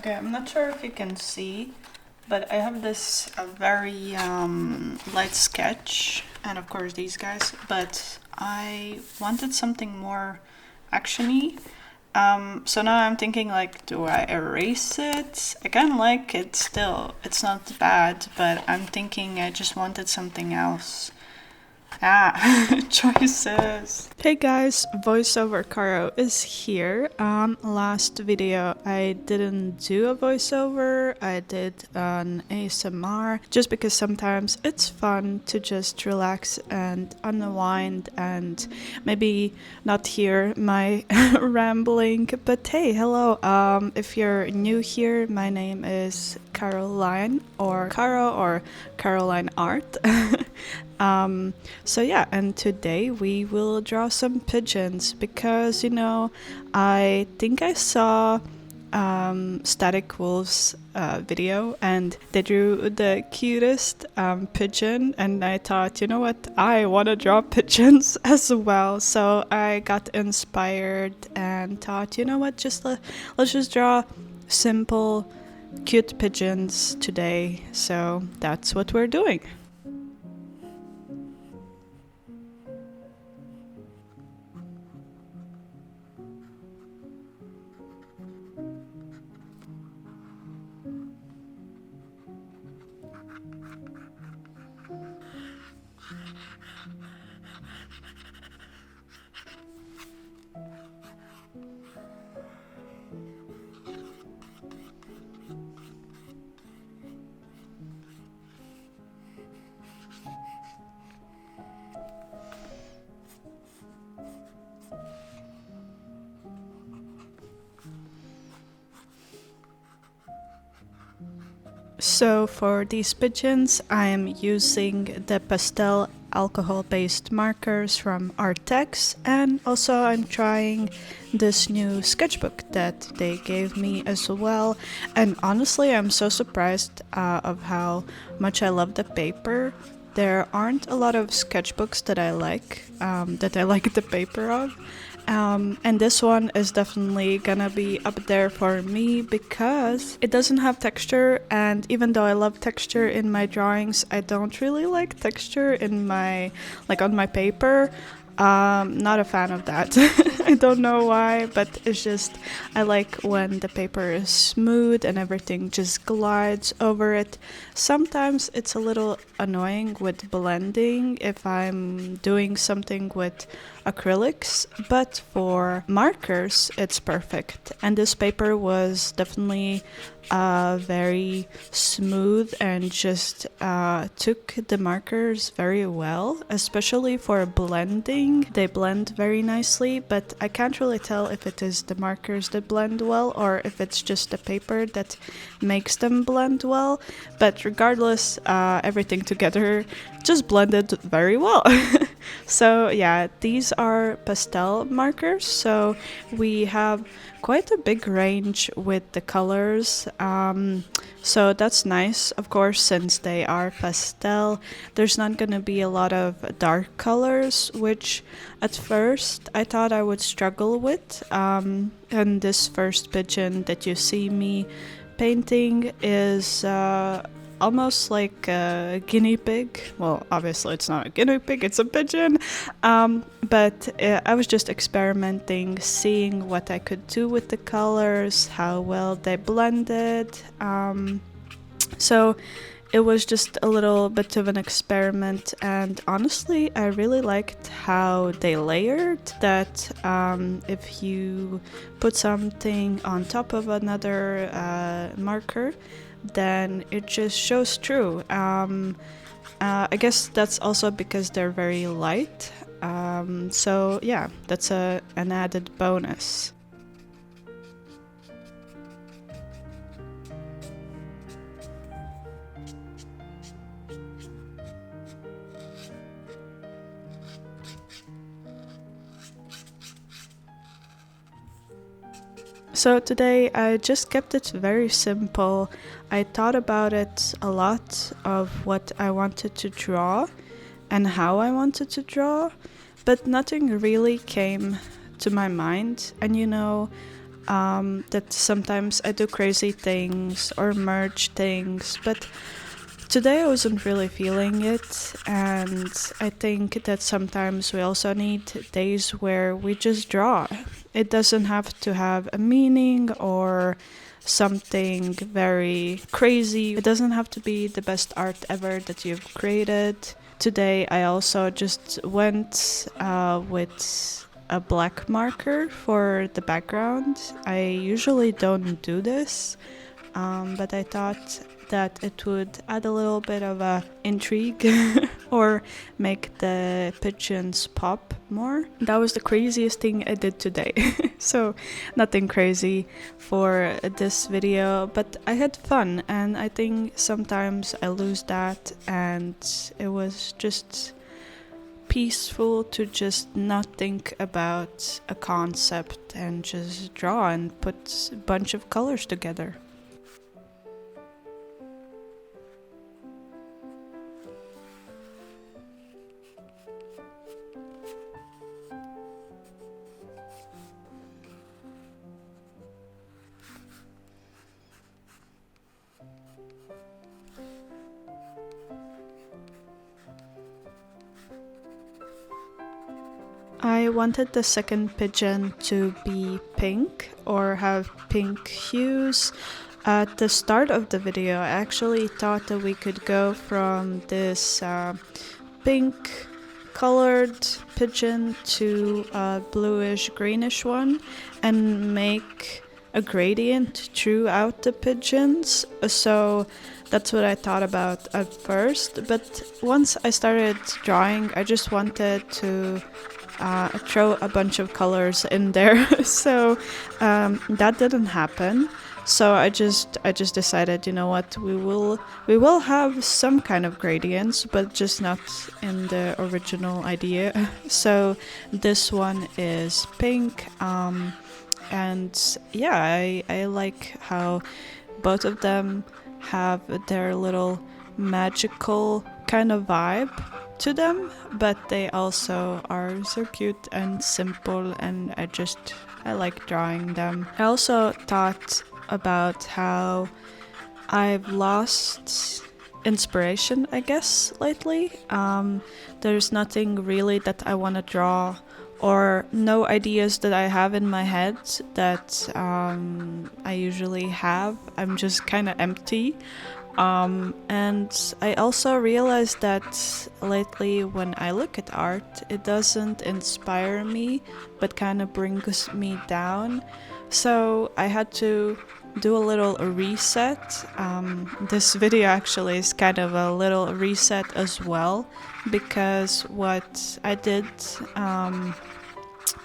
Okay, I'm not sure if you can see, but I have this very light sketch, and of course these guys, but I wanted something more actiony. So now I'm thinking, like, do I erase it? I kind of like it still, it's not bad, but I'm thinking I just wanted something else. Choices. Hey guys, voiceover Karo is here. Last video I didn't do a voiceover, I did an ASMR, just because sometimes it's fun to just relax and unwind and maybe not hear my rambling. But hey, hello, if you're new here, my name is Caroline or Karo or karo.lineart. So yeah, and today we will draw some pigeons because, you know, I think I saw Static Wolf's video and they drew the cutest pigeon, and I thought, you know what, I want to draw pigeons as well. So I got inspired and thought, you know what, let's just draw simple, cute pigeons today. So that's what we're doing. So for these pigeons, I am using the pastel alcohol-based markers from Arrtx, and also I'm trying this new sketchbook that they gave me as well. And honestly, I'm so surprised of how much I love the paper. There aren't a lot of sketchbooks that I like the paper of. And this one is definitely gonna be up there for me because it doesn't have texture, and even though I love texture in my drawings, I don't really like texture in my, like, on my paper. Not a fan of that. I don't know why, but it's just, I like when the paper is smooth and everything just glides over it. Sometimes it's a little annoying with blending if I'm doing something with acrylics, but for markers it's perfect. And this paper was definitely very smooth and just took the markers very well, especially for blending. They blend very nicely, but I can't really tell if it is the markers that blend well or if it's just the paper that makes them blend well. But regardless, everything together just blended very well. So yeah, these are pastel markers, so we have quite a big range with the colors, so that's nice. Of course, since they are pastel, there's not gonna be a lot of dark colors, which at first I thought I would struggle with. And this first pigeon that you see me painting is almost like a guinea pig. Well, obviously it's not a guinea pig, it's a pigeon. But I was just experimenting, seeing what I could do with the colors, how well they blended. So it was just a little bit of an experiment, and honestly I really liked how they layered that. If you put something on top of another marker, then it just shows through. I guess that's also because they're very light. So yeah, that's an added bonus. So today I just kept it very simple. I thought about it a lot of what I wanted to draw and how I wanted to draw, but nothing really came to my mind. And you know, that sometimes I do crazy things or merge things, but today I wasn't really feeling it, and I think that sometimes we also need days where we just draw. It doesn't have to have a meaning or something very crazy. It doesn't have to be the best art ever that you've created. Today I also just went with a black marker for the background. I usually don't do this, but I thought that it would add a little bit of a intrigue or make the pigeons pop more. That was the craziest thing I did today. So nothing crazy for this video, but I had fun, and I think sometimes I lose that, and it was just peaceful to just not think about a concept and just draw and put a bunch of colors together. I wanted the second pigeon to be pink or have pink hues. At the start of the video, I actually thought that we could go from this pink colored pigeon to a bluish greenish one and make a gradient throughout the pigeons. So that's what I thought about at first, but once I started drawing, I just wanted to throw a bunch of colors in there. So that didn't happen. So I just decided, you know what, we will have some kind of gradients, but just not in the original idea. So this one is pink, and yeah, I like how both of them have their little magical kind of vibe to them, but they also are so cute and simple, and I like drawing them. I also thought about how I've lost inspiration, I guess, lately. There's nothing really that I want to draw, or no ideas that I have in my head that I usually have. I'm just kind of empty. And I also realized that lately when I look at art, it doesn't inspire me, but kind of brings me down. So I had to do a little reset. This video actually is kind of a little reset as well, because what I did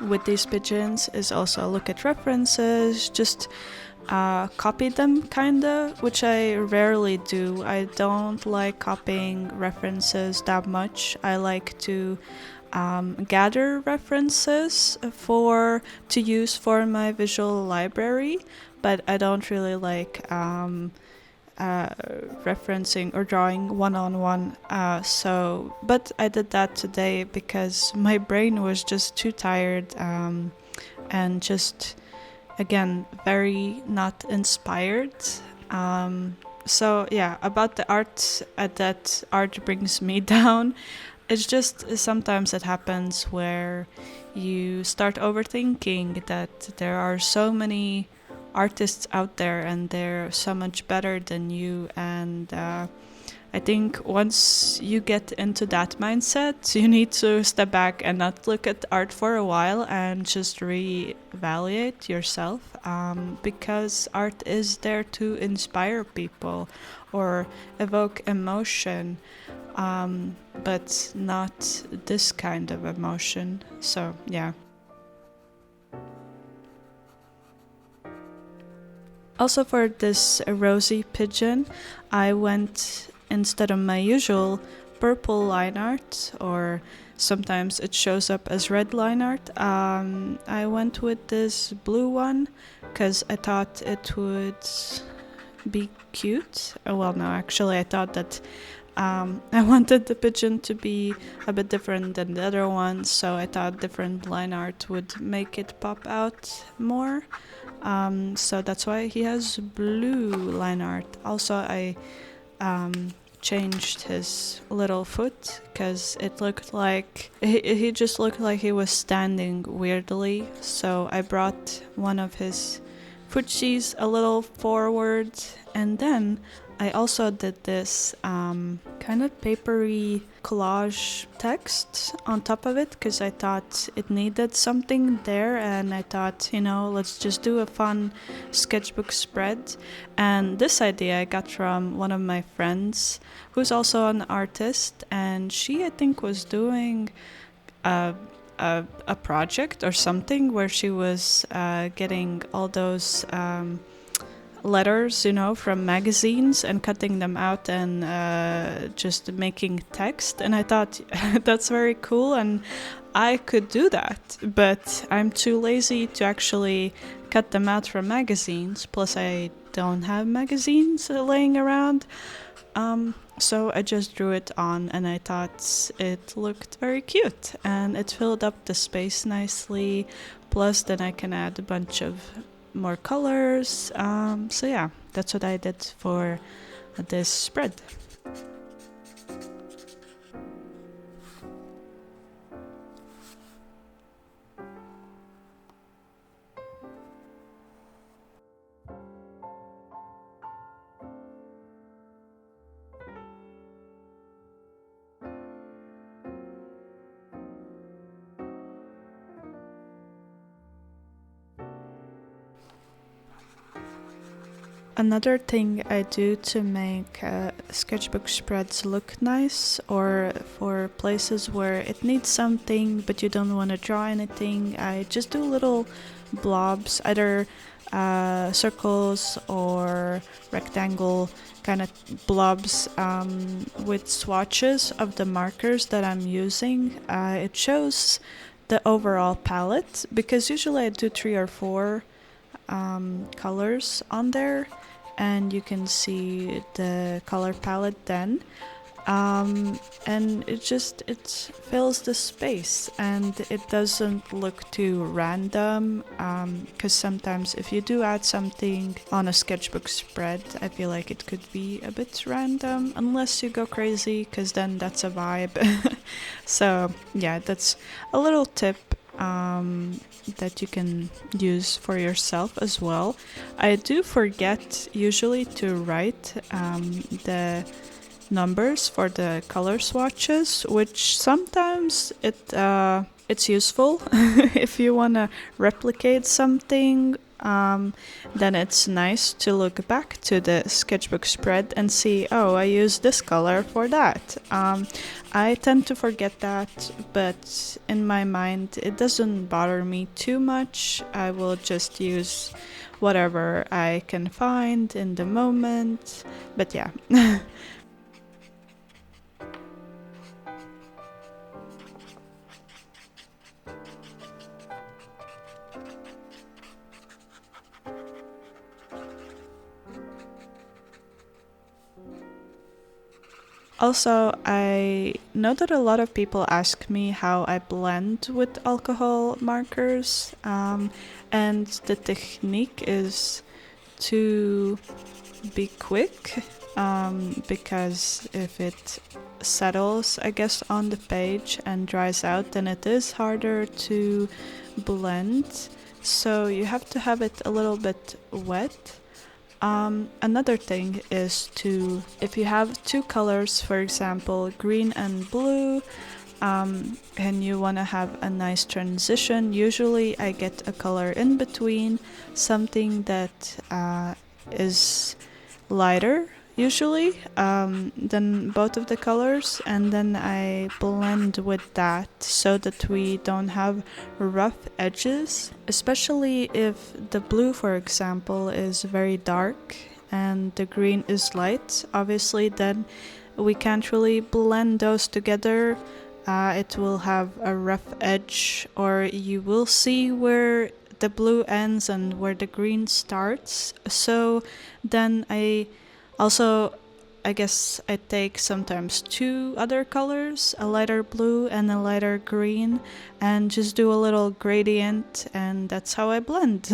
with these pigeons is also look at references, just copy them kinda, which I rarely do. I don't like copying references that much. I like to gather references to use for my visual library, but I don't really like referencing or drawing one-on-one. But I did that today because my brain was just too tired and just, again, very not inspired. So yeah, about the art, that art brings me down. It's just sometimes it happens where you start overthinking that there are so many artists out there and they're so much better than you, and I think once you get into that mindset, you need to step back and not look at art for a while and just reevaluate yourself, because art is there to inspire people or evoke emotion, but not this kind of emotion. So yeah. Also for this rosy pigeon, I went, instead of my usual purple line art, or sometimes it shows up as red line art, I went with this blue one because I thought it would be cute. Well, no, actually I thought that I wanted the pigeon to be a bit different than the other ones, so I thought different line art would make it pop out more. So that's why he has blue line art. Also, I changed his little foot because it looked like he just looked like he was standing weirdly. So I brought one of his footsies a little forward, and then I also did this kind of papery collage text on top of it because I thought it needed something there, and I thought, you know, let's just do a fun sketchbook spread. And this idea I got from one of my friends who's also an artist, and she, I think, was doing a project or something where she was getting all those letters, you know, from magazines and cutting them out and just making text. And I thought that's very cool, and I could do that, but I'm too lazy to actually cut them out from magazines. Plus, I don't have magazines laying around. So I just drew it on, and I thought it looked very cute, and it filled up the space nicely. Plus, then I can add a bunch of more colors. So yeah, that's what I did for this spread. Another thing I do to make sketchbook spreads look nice, or for places where it needs something but you don't want to draw anything, I just do little blobs, either circles or rectangle kind of blobs with swatches of the markers that I'm using. It shows the overall palette, because usually I do 3 or 4 colors on there, and you can see the color palette then, and it fills the space, and it doesn't look too random, because sometimes if you do add something on a sketchbook spread, I feel like it could be a bit random unless you go crazy, because then that's a vibe. So yeah, that's a little tip that you can use for yourself as well. I do forget usually to write the numbers for the color swatches, which sometimes it's useful if you want to replicate something. Then it's nice to look back to the sketchbook spread and see, oh, I used this color for that. I tend to forget that, but in my mind, it doesn't bother me too much. I will just use whatever I can find in the moment. But yeah. Also, I know that a lot of people ask me how I blend with alcohol markers, and the technique is to be quick, because if it settles, I guess, on the page and dries out, then it is harder to blend. So you have to have it a little bit wet. Another thing is to, if you have 2 colors, for example, green and blue, and you want to have a nice transition, usually I get a color in between, something that is lighter usually than both of the colors, and then I blend with that so that we don't have rough edges, especially if the blue, for example, is very dark and the green is light. Obviously, then we can't really blend those together. It will have a rough edge, or you will see where the blue ends and where the green starts. So then I also I guess I take sometimes two other colors, a lighter blue and a lighter green, and just do a little gradient, and that's how I blend.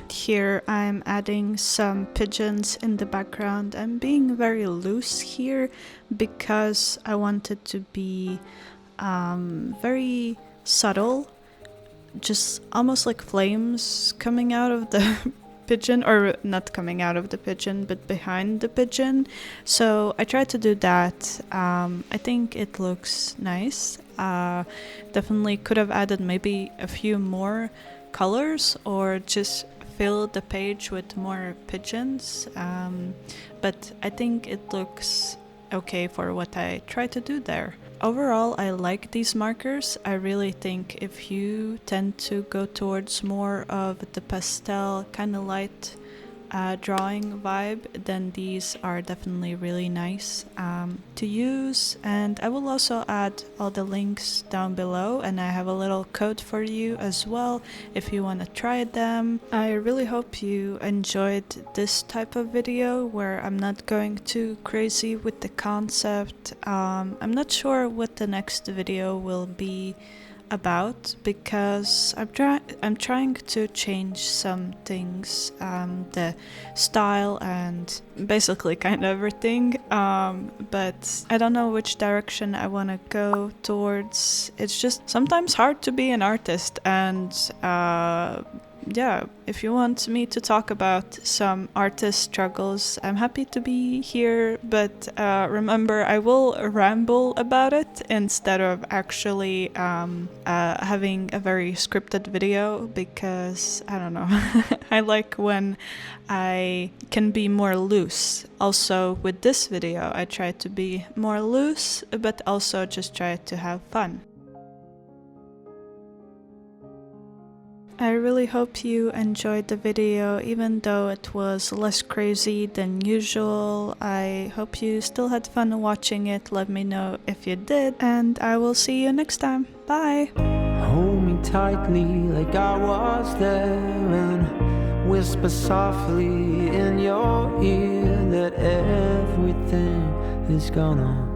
Here I'm adding some pigeons in the background. I'm being very loose here because I want it to be very subtle, just almost like flames coming out of the pigeon, or not coming out of the pigeon but behind the pigeon. So I tried to do that. I think it looks nice. Definitely could have added maybe a few more colors or just fill the page with more pigeons, but I think it looks okay for what I tried to do there. Overall, I like these markers. I really think if you tend to go towards more of the pastel kind of light drawing vibe, then these are definitely really nice to use. And I will also add all the links down below, and I have a little code for you as well if you want to try them. I really hope you enjoyed this type of video where I'm not going too crazy with the concept. I'm not sure what the next video will be about because I'm trying to change some things, the style and basically kind of everything, but I don't know which direction I want to go towards. It's just sometimes hard to be an artist, and yeah, if you want me to talk about some artist struggles, I'm happy to be here, but remember, I will ramble about it instead of actually having a very scripted video, because I don't know, I like when I can be more loose. Also with this video, I try to be more loose, but also just try to have fun. I really hope you enjoyed the video, even though it was less crazy than usual. I hope you still had fun watching it. Let me know if you did, and I will see you next time. Bye! Hold me tightly like I was there, and whisper softly in your ear that everything is gonna